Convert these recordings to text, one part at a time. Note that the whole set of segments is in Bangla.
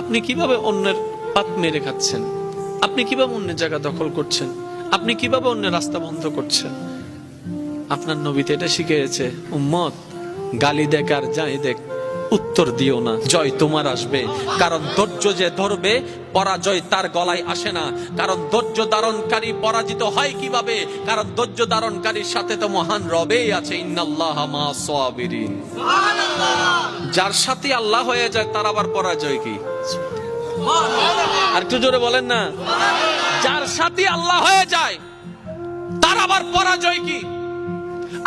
আপনি কিভাবে অন্যের পাত মেরে খাচ্ছেন? আপনি কিভাবে অন্যের জায়গা দখল করছেন? আপনি কিভাবে অন্যের রাস্তা বন্ধ করছেন? আপনার নবী তো এটা শিখিয়েছে, উম্মত গালি দেখ আর যাই দেখ, উত্তর দিও না, জয় তোমার আসবে। কারণ ধৈর্য যে ধরবে, পরাজয় তার গলায় আসে না। কারণ ধৈর্য ধারণকারী পরাজিত হয় কিভাবে? কারণ ধৈর্য ধারণকারীর সাথে তো মহান রবেই আছে, ইন্নাল্লাহা মা'আস সাবিরিন। যার সাথে আল্লাহ হয়ে যায় তার আবার পরাজয় কি? আর একটু জোরে বলেন না। যার সাথে আল্লাহ হয়ে যায় তার আবার পরাজয় কি?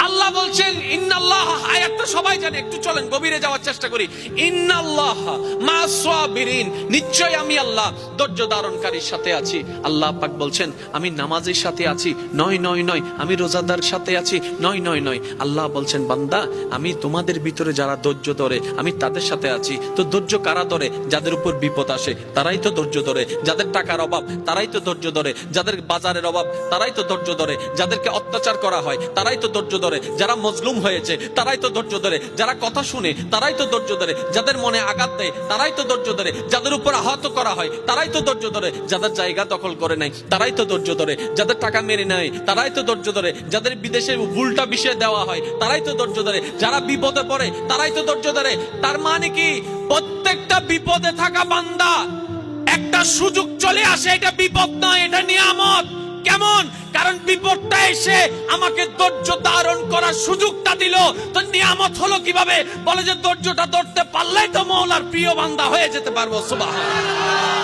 আল্লাহ বলছেন ইন্নাল্লাহ, আয়াতটা সবাই জানে, একটু চলেন গভীরে যাওয়ার চেষ্টা করি। ইন্নাল্লাহ মা'আস সাবিরিন, নিশ্চয় আমি আল্লাহ ধৈর্য ধারণকারীর সাথে আছি। আল্লাহ পাক বলছেন আমি নামাজের সাথে আছি, নয় নয় নয়, আমি রোজাদার সাথে আছি, নয় নয় নয়। আল্লাহ বলছেন বান্দা আমি তোমাদের ভিতরে যারা ধৈর্য ধরে আমি তাদের সাথে আছি। তো ধৈর্য কারা ধরে? যাদের উপর বিপদ আসে তারাই তো ধৈর্য ধরে, যাদের টাকার অভাব তারাই তো ধৈর্য ধরে, যাদের বাজারের অভাব তারাই তো ধৈর্য ধরে, যাদেরকে অত্যাচার করা হয় তারাই তো ধৈর্য ধরে, যারা মজলুম হয়েছে তারাই তো ধৈর্য ধরে, যারা কথা শুনে তারাই তো ধৈর্য ধরে, যাদের মনে আঘাত দেয় তারাই তো ধৈর্য ধরে, যাদের উপর আহত করা হয় তারাই তো ধৈর্য ধরে, যাদের জায়গা দখল করে নেয় তারাই তো ধৈর্য ধরে, যাদের টাকা মেরে নেয় তারাই তো ধৈর্য ধরে, যাদের বিদেশে উল্টা বিষয় দেওয়া হয় তারাই তো ধৈর্য ধরে, যারা বিপদে পড়ে তারাই তো ধৈর্য ধরে। তার মানে কি প্রত্যেকটা বিপদে থাকা বান্দা একটা সুযোগ চলে আসে, এটা বিপদ নয়, এটা নিয়ামত। কেমন? কারণ বিপদটা এসে আমাকে ধৈর্য ধারণ করার সুযোগটা দিল। তো নিয়ামত হলো কিভাবে? বলে যে ধৈর্যটা ধরতে পারলেই তো মওলার প্রিয় বান্দা হয়ে যেতে পারবো। সুবহানাল্লাহ।